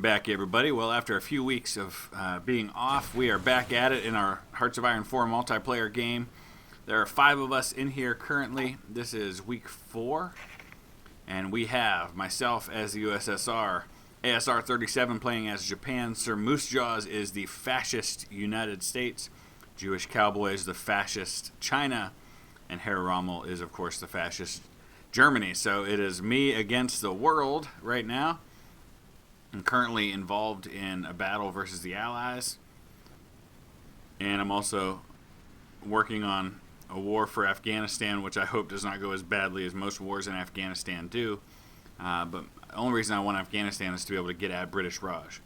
back, everybody. Well, after a few weeks of being off, we are back at it in our Hearts of Iron 4 multiplayer game. There are 5 of us in here currently. This is week 4, and we have myself as the USSR, ASR 37 playing as Japan, Sir Moosejaws is the fascist United States, Jewish Cowboy is the fascist China, and Herr Rommel is, of course, the fascist Germany. So it is me against the world right now. I'm currently involved in a battle versus the Allies, and I'm also working on a war for Afghanistan, which I hope does not go as badly as most wars in Afghanistan do. But the only reason I want Afghanistan is to be able to get at British Raj.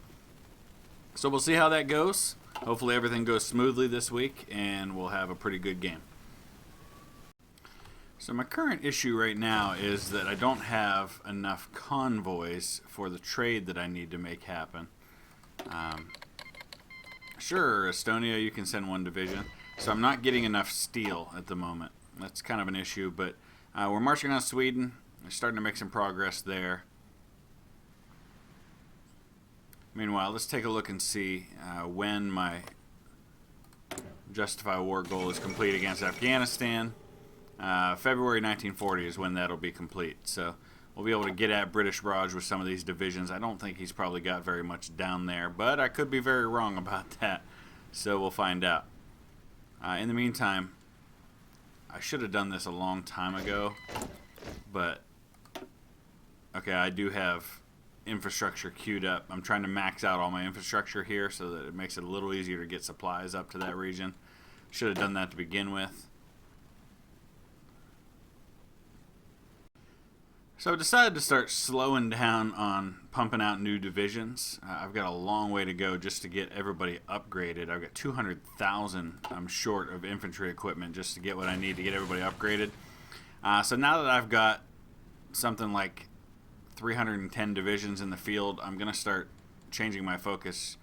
So we'll see how that goes. Hopefully everything goes smoothly this week, and we'll have a pretty good game. So my current issue right now is that I don't have enough convoys for the trade that I need to make happen. Sure, Estonia, you can send 1 division. So I'm not getting enough steel at the moment. That's kind of an issue, but we're marching on Sweden. We're starting to make some progress there. Meanwhile, let's take a look and see when my Justify War goal is complete against Afghanistan. February 1940 is when that'll be complete. So we'll be able to get at British Raj with some of these divisions. I don't think he's probably got very much down there, but I could be very wrong about that. So we'll find out. In the meantime, I should have done this a long time ago, but okay, I do have infrastructure queued up. I'm trying to max out all my infrastructure here so that it makes it a little easier to get supplies up to that region. Should have done that to begin with. So I decided to start slowing down on pumping out new divisions. I've got a long way to go just to get everybody upgraded. I've got 200,000 I'm short of infantry equipment just to get what I need to get everybody upgraded. So now that I've got something like 310 divisions in the field, I'm going to start changing my focus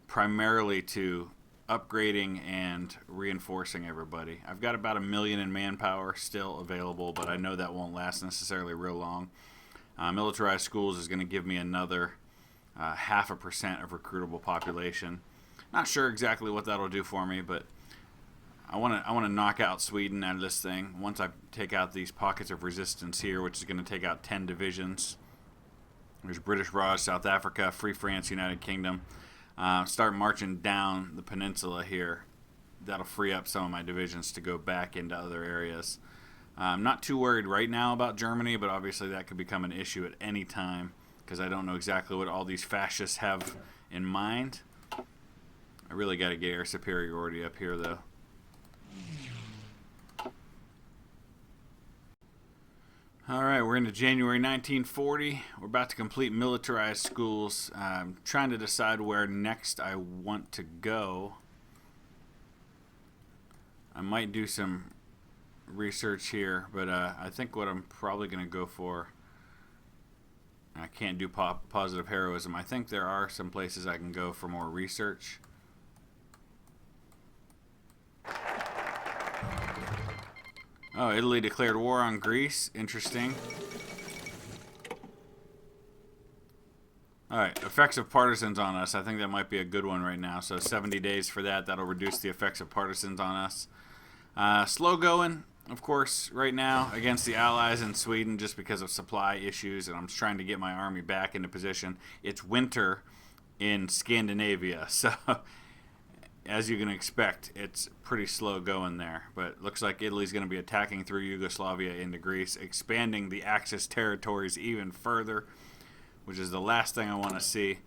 primarily to upgrading and reinforcing everybody. I've got about 1 million in manpower still available, but I know that won't last necessarily real long. Militarized schools is going to give me another 0.5% of recruitable population. Not sure exactly what that'll do for me, but I want to knock out Sweden out of this thing. Once I take out these pockets of resistance here, which is going to take out 10 divisions. There's British Raj, South Africa, Free France, United Kingdom. Start marching down the peninsula here. That'll free up some of my divisions to go back into other areas. I'm not too worried right now about Germany, but obviously that could become an issue at any time because I don't know exactly what all these fascists have in mind. I really got to get air superiority up here, though. Alright, we're into January 1940. We're about to complete militarized schools. I'm trying to decide where next I want to go. I might do some research here, but I think what I'm probably going to go for, I can't do positive heroism. I think there are some places I can go for more research. Oh, Italy declared war on Greece. Interesting. Alright, effects of partisans on us. I think that might be a good one right now. So 70 days for that. That'll reduce the effects of partisans on us. Slow going, of course, right now against the Allies in Sweden just because of supply issues. And I'm trying to get my army back into position. It's winter in Scandinavia. So as you can expect, it's pretty slow going there. But it looks like Italy's going to be attacking through Yugoslavia into Greece, expanding the Axis territories even further, which is the last thing I want to see.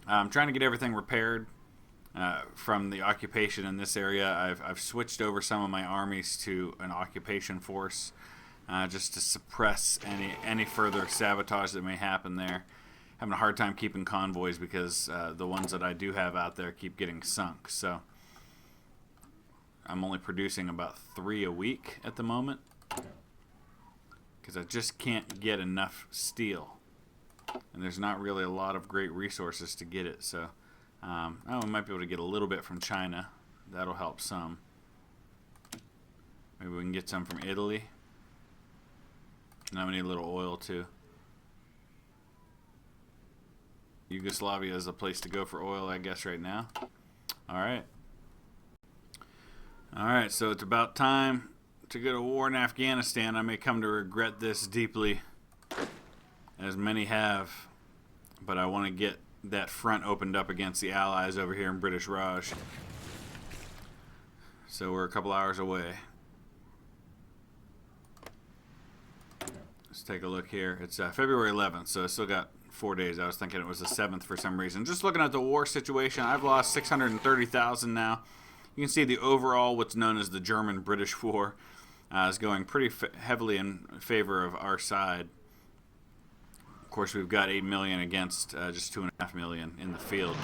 I'm trying to get everything repaired from the occupation in this area. I've switched over some of my armies to an occupation force just to suppress any further sabotage that may happen there. Having a hard time keeping convoys because the ones that I do have out there keep getting sunk. So I'm only producing about 3 a week at the moment because I just can't get enough steel. And there's not really a lot of great resources to get it. So we might be able to get a little bit from China. That'll help some. Maybe we can get some from Italy. Now we need a little oil too. Yugoslavia is the place to go for oil, I guess, right now. Alright. Alright, so it's about time to go to war in Afghanistan. I may come to regret this deeply, as many have. But I want to get that front opened up against the Allies over here in British Raj. So we're a couple hours away. Let's take a look here. It's February 11th, so I still got 4 days. I was thinking it was the 7th for some reason. Just looking at the war situation, I've lost 630,000 now. You can see the overall, what's known as the German-British War, is going pretty heavily in favor of our side. Of course, we've got 8 million against just 2.5 million in the field.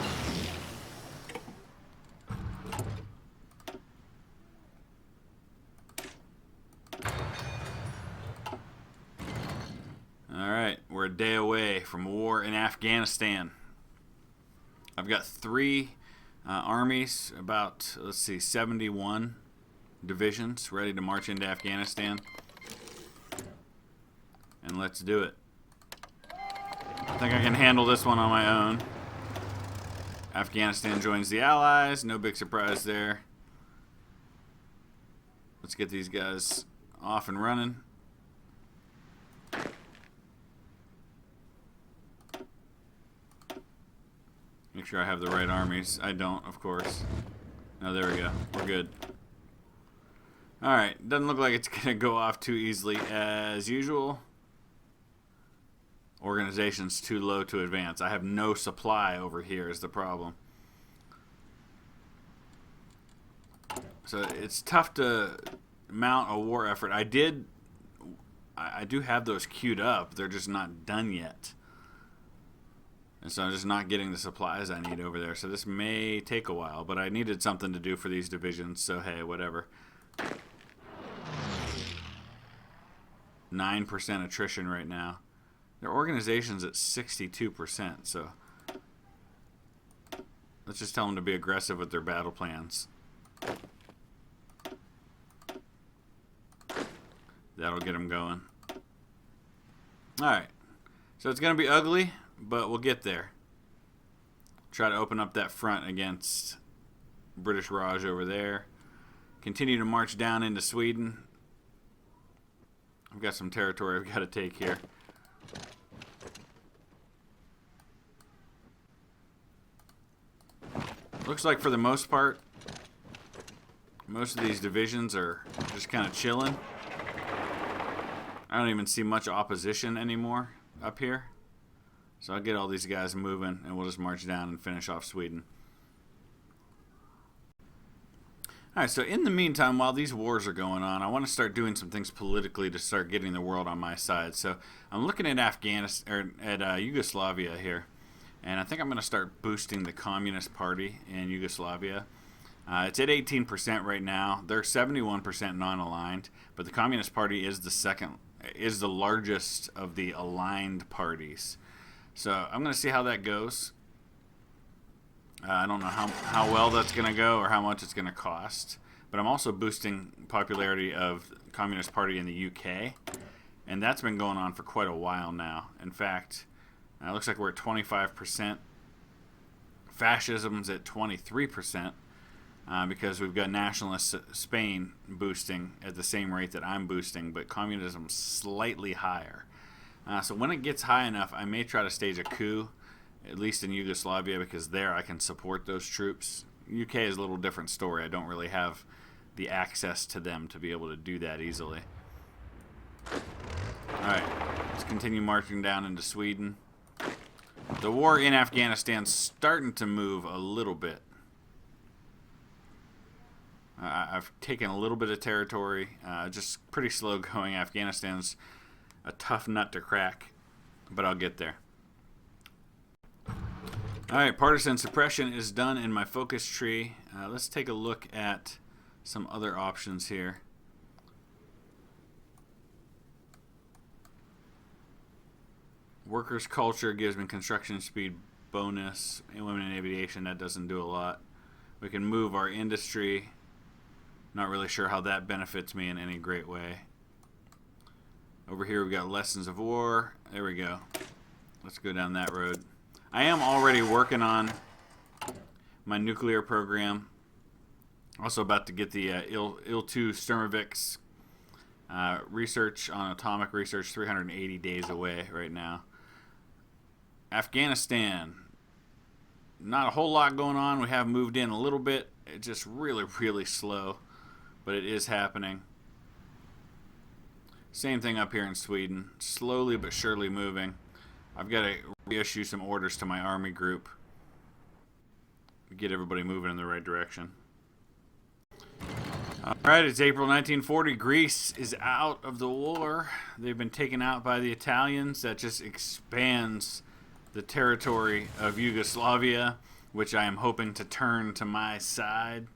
Alright, we're a day away from war in Afghanistan. I've got 3 armies, about, let's see, 71 divisions ready to march into Afghanistan. And let's do it. I think I can handle this one on my own. Afghanistan joins the Allies. No big surprise there. Let's get these guys off and running. Make sure I have the right armies. I don't, of course. Oh, there we go. We're good. Alright, doesn't look like it's going to go off too easily as usual. Organization's too low to advance. I have no supply over here is the problem. So it's tough to mount a war effort. I do have those queued up. They're just not done yet. And so I'm just not getting the supplies I need over there. So this may take a while, but I needed something to do for these divisions, so hey, whatever. 9% attrition right now. Their organization's at 62%, so let's just tell them to be aggressive with their battle plans. That'll get them going. Alright, so it's going to be ugly, but we'll get there. Try to open up that front against British Raj over there. Continue to march down into Sweden. I've got some territory I've got to take here. Looks like for the most part, most of these divisions are just kind of chilling. I don't even see much opposition anymore up here. So I'll get all these guys moving and we'll just march down and finish off Sweden. Alright, so in the meantime, while these wars are going on, I want to start doing some things politically to start getting the world on my side. So I'm looking at Afghanistan, or at Yugoslavia here. And I think I'm going to start boosting the Communist Party in Yugoslavia. It's at 18% right now. They're 71% non-aligned, but the Communist Party is the largest of the aligned parties. So I'm going to see how that goes. I don't know how well that's going to go or how much it's going to cost. But I'm also boosting popularity of the Communist Party in the UK. And that's been going on for quite a while now. In fact, it looks like we're at 25%. Fascism's at 23%. Because we've got nationalist Spain boosting at the same rate that I'm boosting. But communism's slightly higher. So when it gets high enough, I may try to stage a coup. At least in Yugoslavia, because there I can support those troops. UK is a little different story. I don't really have the access to them to be able to do that easily. Alright, let's continue marching down into Sweden. The war in Afghanistan's starting to move a little bit. I've taken a little bit of territory, just pretty slow going. Afghanistan's a tough nut to crack, but I'll get there. Alright, partisan suppression is done in my focus tree. Let's take a look at some other options here. Workers' culture gives me construction speed bonus. And women in aviation, that doesn't do a lot. We can move our industry. Not really sure how that benefits me in any great way. Over here we've got lessons of war. There we go. Let's go down that road. I am already working on my nuclear program. Also about to get the IL-2 Sturmovix research on atomic research, 380 days away right now. Afghanistan, not a whole lot going on. We have moved in a little bit. It's just really, really slow, but it is happening. Same thing up here in Sweden, slowly but surely moving. I've got to reissue some orders to my army group, get everybody moving in the right direction. Alright, it's April 1940. Greece is out of the war. They've been taken out by the Italians. That just expands the territory of Yugoslavia, which I am hoping to turn to my side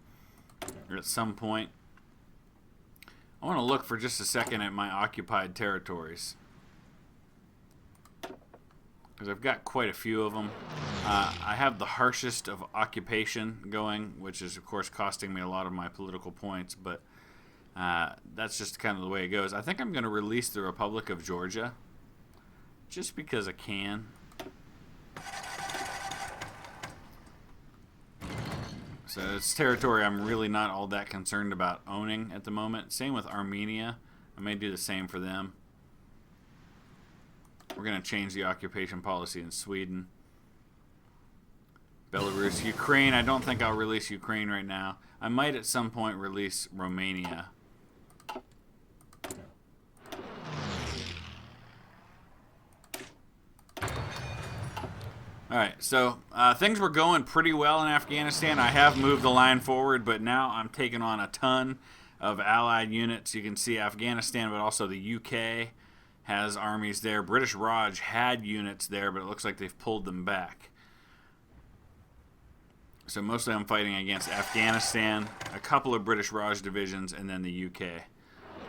or at some point. I want to look for just a second at my occupied territories, because I've got quite a few of them. I have the harshest of occupation going, which is, of course, costing me a lot of my political points, but that's just kind of the way it goes. I think I'm going to release the Republic of Georgia, just because I can. So it's territory I'm really not all that concerned about owning at the moment. Same with Armenia. I may do the same for them. We're going to change the occupation policy in Sweden. Belarus. Ukraine. I don't think I'll release Ukraine right now. I might at some point release Romania. Alright, so things were going pretty well in Afghanistan. I have moved the line forward, but now I'm taking on a ton of allied units. You can see Afghanistan, but also the UK has armies there. British Raj had units there, but it looks like they've pulled them back. So mostly I'm fighting against Afghanistan, a couple of British Raj divisions, and then the UK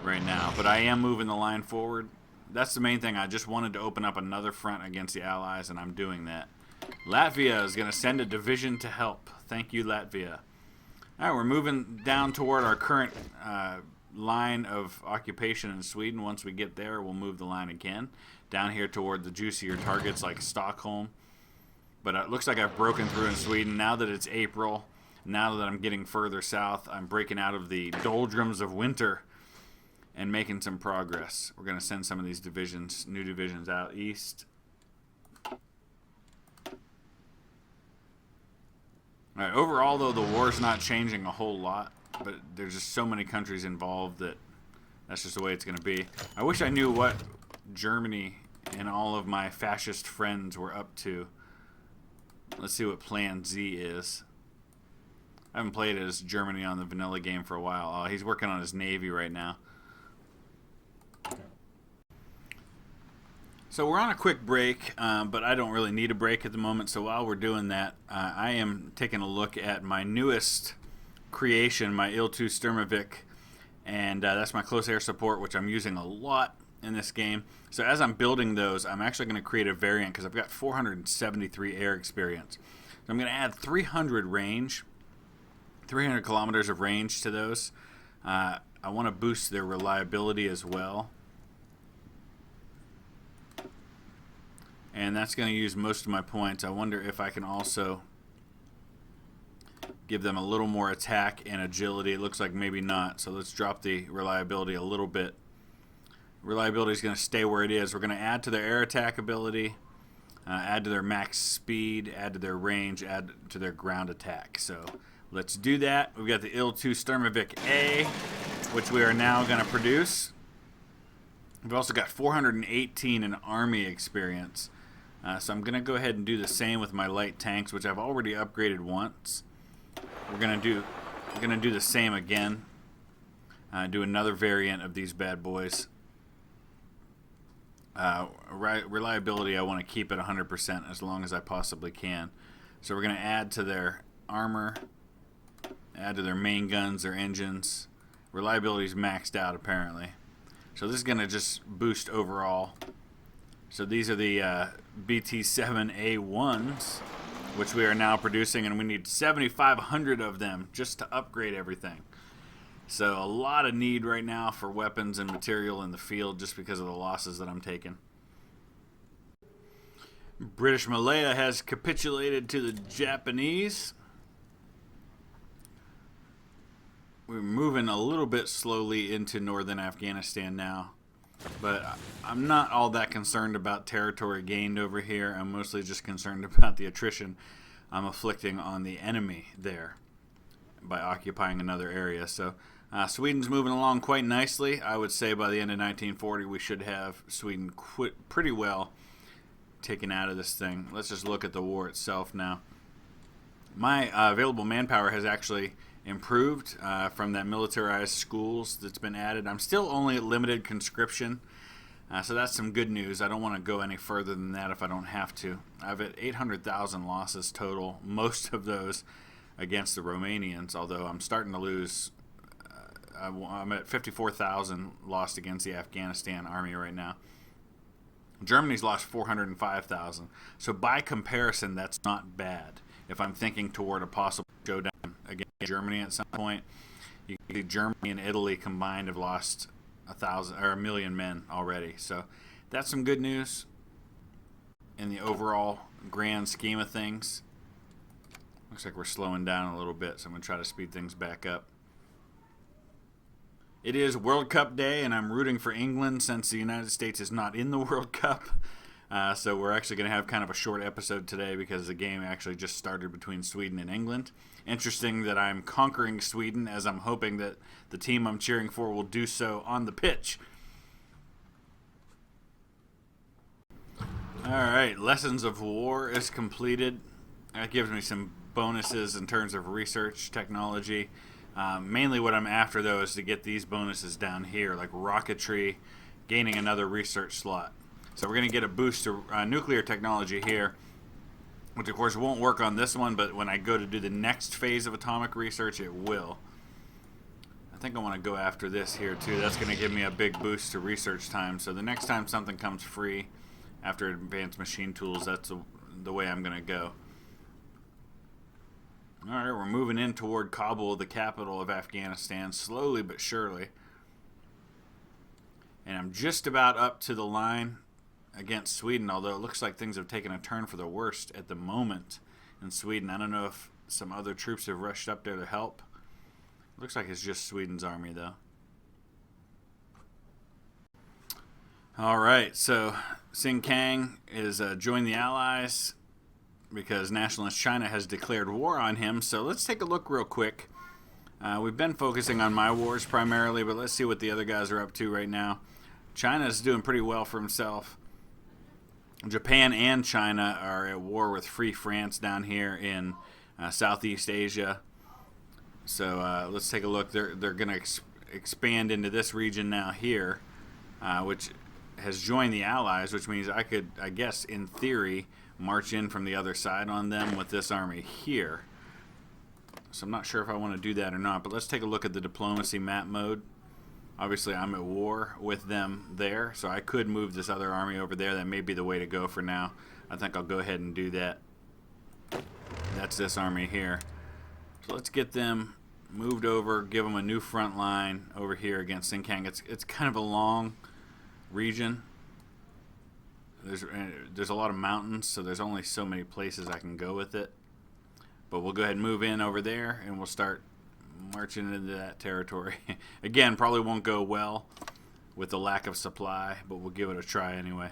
right now. But I am moving the line forward. That's the main thing. I just wanted to open up another front against the Allies, and I'm doing that. Latvia is going to send a division to help. Thank you, Latvia. All right, we're moving down toward our current line of occupation in Sweden. Once we get there, we'll move the line again down here toward the juicier targets like Stockholm. But it looks like I've broken through in Sweden. Now that it's April, now that I'm getting further south, I'm breaking out of the doldrums of winter and making some progress. We're going to send some of these divisions, new divisions out east. All right, overall, though, the war's not changing a whole lot, but there's just so many countries involved that that's just the way it's going to be. I wish I knew what Germany and all of my fascist friends were up to. Let's see what Plan Z is. I haven't played as Germany on the vanilla game for a while. Oh, he's working on his navy right now. So we're on a quick break, but I don't really need a break at the moment. So while we're doing that, I am taking a look at my newest creation, my IL-2 Sturmovik, and that's my close air support, which I'm using a lot in this game. So as I'm building those, I'm actually going to create a variant because I've got 473 air experience. So I'm going to add 300 range, 300 kilometers of range to those. I want to boost their reliability as well. And that's going to use most of my points. I wonder if I can also give them a little more attack and agility. It looks like maybe not. So let's drop the reliability a little bit. Reliability is going to stay where it is. We're going to add to their air attack ability, add to their max speed, add to their range, add to their ground attack. So let's do that. We've got the IL-2 Sturmovik A, which we are now going to produce. We've also got 418 in army experience. So I'm going to go ahead and do the same with my light tanks, which I've already upgraded once. We're going to do the same again. Do another variant of these bad boys. Reliability I want to keep at 100% as long as I possibly can. So we're going to add to their armor, add to their main guns, their engines. Reliability is maxed out apparently. So this is going to just boost overall. So these are the BT-7A1s, which we are now producing, and we need 7,500 of them just to upgrade everything. So a lot of need right now for weapons and material in the field just because of the losses that I'm taking. British Malaya has capitulated to the Japanese. We're moving a little bit slowly into northern Afghanistan now, but I'm not all that concerned about territory gained over here. I'm mostly just concerned about the attrition I'm afflicting on the enemy there by occupying another area. So Sweden's moving along quite nicely. I would say by the end of 1940 we should have Sweden pretty well taken out of this thing. Let's just look at the war itself now. My available manpower has actually improved from that militarized schools that's been added. I'm still only at limited conscription, so that's some good news. I don't want to go any further than that if I don't have to. I've at 800,000 losses total, most of those against the Romanians, although I'm starting to lose. I'm at 54,000 lost against the Afghanistan army right now. Germany's lost 405,000. So by comparison, that's not bad. If I'm thinking toward a possible showdown against Germany at some point, you can see Germany and Italy combined have lost 1,000 or 1,000,000 men already. So that's some good news in the overall grand scheme of things. Looks like we're slowing down a little bit, so I'm going to try to speed things back up. It is World Cup Day, and I'm rooting for England since the United States is not in the World Cup. So we're actually going to have kind of a short episode today because the game actually just started between Sweden and England. Interesting that I'm conquering Sweden as I'm hoping that the team I'm cheering for will do so on the pitch. All right, Lessons of War is completed. That gives me some bonuses in terms of research technology. Mainly what I'm after, though, is to get these bonuses down here, like rocketry, gaining another research slot. So we're going to get a boost to nuclear technology here, which, of course, won't work on this one, but when I go to do the next phase of atomic research, it will. I think I want to go after this here, too. That's going to give me a big boost to research time. So the next time something comes free after advanced machine tools, that's the way I'm going to go. All right, we're moving in toward Kabul, the capital of Afghanistan, slowly but surely. And I'm just about up to the line against Sweden, although it looks like things have taken a turn for the worst at the moment in Sweden. I don't know if some other troops have rushed up there to help. Looks like it's just Sweden's army, though. All right, so Xing Kang is joined the Allies because nationalist China has declared war on him. So let's take a look real quick. We've been focusing on my wars primarily, but let's see what the other guys are up to right now. China's doing pretty well for himself. Japan and China are at war with Free France down here in Southeast Asia. So let's take a look. They're going to expand into this region now here, which has joined the Allies, which means I could, I guess, in theory, march in from the other side on them with this army here. So I'm not sure if I want to do that or not, but let's take a look at the diplomacy map mode. Obviously, I'm at war with them there, so I could move this other army over there. That may be the way to go for now. I think I'll go ahead and do that. That's this army here. So let's get them moved over, give them a new front line over here against Xing Kang. It's kind of a long region. There's a lot of mountains, so there's only so many places I can go with it. But we'll go ahead and move in over there, and we'll start marching into that territory. Again, probably won't go well with the lack of supply, but we'll give it a try anyway.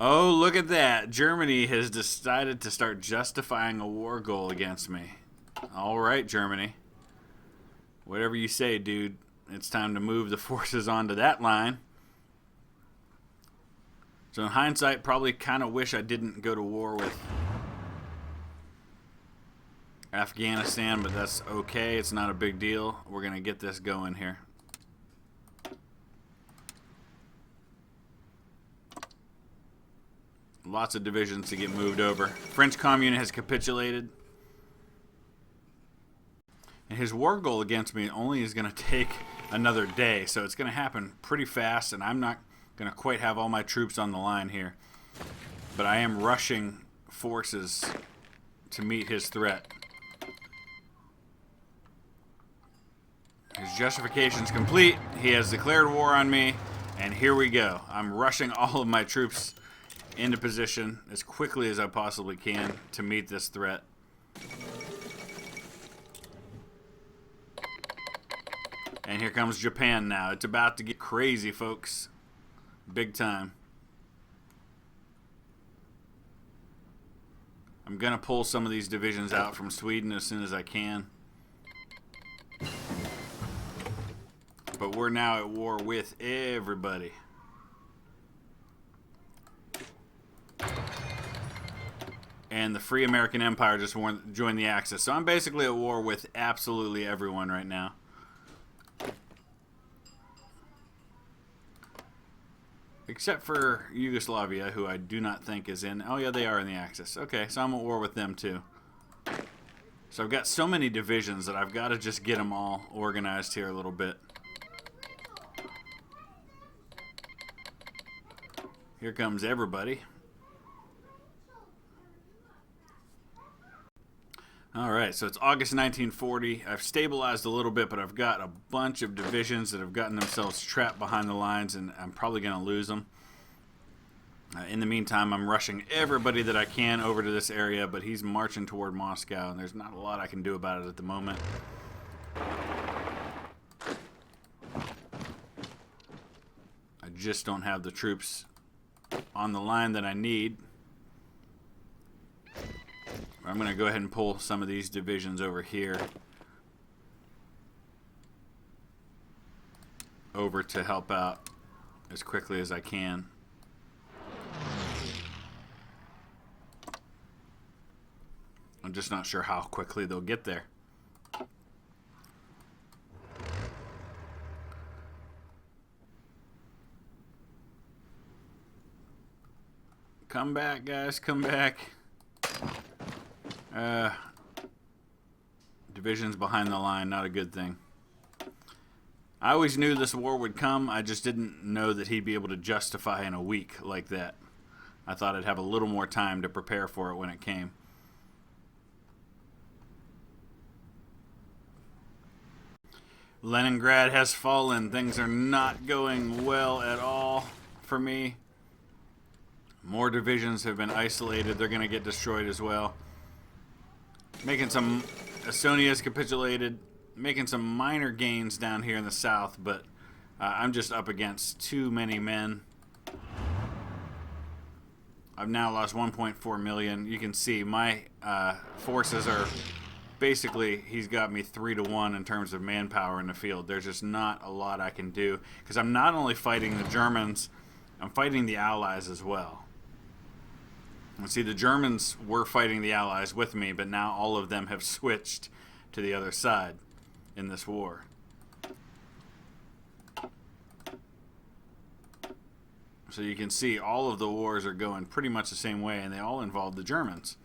Oh, look at that. Germany has decided to start justifying a war goal against me. All right, Germany. Whatever you say, dude. It's time to move the forces onto that line. So in hindsight, probably kind of wish I didn't go to war with Afghanistan, but that's okay. It's not a big deal. We're going to get this going here. Lots of divisions to get moved over. French Commune has capitulated. And his war goal against me only is going to take another day, so it's going to happen pretty fast, and I'm not going to quite have all my troops on the line here. But I am rushing forces to meet his threat. His justification's complete. He has declared war on me, And here we go. I'm rushing all of my troops into position as quickly as I possibly can to meet this threat. And here comes Japan now. It's about to get crazy, folks. Big time. I'm going to pull some of these divisions out from Sweden as soon as I can. But we're now at war with everybody. And the Free American Empire just joined the Axis. So I'm basically at war with absolutely everyone right now. Except for Yugoslavia, who I do not think is in... Oh, yeah, they are in the Axis. Okay, so I'm at war with them, too. So I've got so many divisions that I've got to just get them all organized here a little bit. Here comes everybody. Alright, so it's August 1940. I've stabilized a little bit, but I've got a bunch of divisions that have gotten themselves trapped behind the lines, and I'm probably going to lose them. In the meantime, I'm rushing everybody that I can over to this area, but he's marching toward Moscow, and there's not a lot I can do about it at the moment. I just don't have the troops on the line that I need. I'm going to go ahead and pull some of these divisions over here over to help out as quickly as I can. I'm just not sure how quickly they'll get there. Come back, guys, come back. Divisions behind the line, not a good thing. I always knew this war would come. I just didn't know that he'd be able to justify in a week like that. I thought I'd have a little more time to prepare for it when it came. Leningrad has fallen. Things are not going well at all for me. More divisions have been isolated. They're going to get destroyed as well. Making some... Estonia's capitulated. Making some minor gains down here in the south, but I'm just up against too many men. I've now lost 1.4 million. You can see my forces are... Basically, he's got me 3-1 in terms of manpower in the field. There's just not a lot I can do. Because I'm not only fighting the Germans, I'm fighting the Allies as well. And see, the Germans were fighting the Allies with me, but now all of them have switched to the other side in this war. So you can see all of the wars are going pretty much the same way, and they all involve the Germans.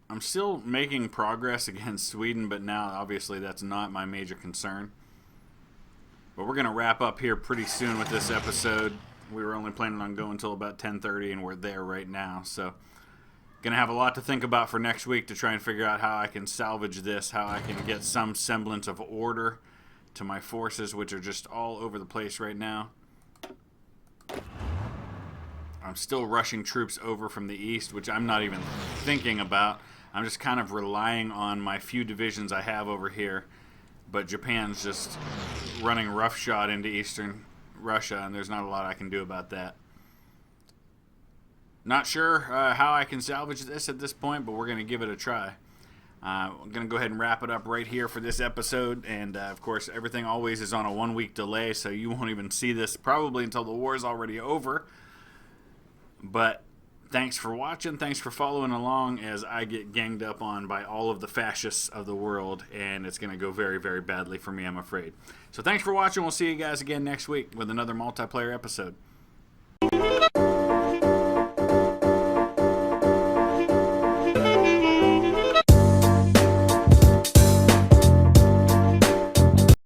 I'm still making progress against Sweden, but now obviously that's not my major concern. But we're going to wrap up here pretty soon with this episode. We were only planning on going until about 10:30, and we're there right now. So going to have a lot to think about for next week to try and figure out how I can salvage this, how I can get some semblance of order to my forces, which are just all over the place right now. I'm still rushing troops over from the east, which I'm not even thinking about. I'm just kind of relying on my few divisions I have over here. But Japan's just running roughshod into eastern Russia, and there's not a lot I can do about that. Not sure how I can salvage this at this point, but we're going to give it a try. I'm going to go ahead and wrap it up right here for this episode. And, of course, everything always is on a 1-week delay, so you won't even see this probably until the war is already over. But thanks for watching. Thanks for following along as I get ganged up on by all of the fascists of the world, and it's going to go very, very badly for me, I'm afraid. So thanks for watching. We'll see you guys again next week with another multiplayer episode.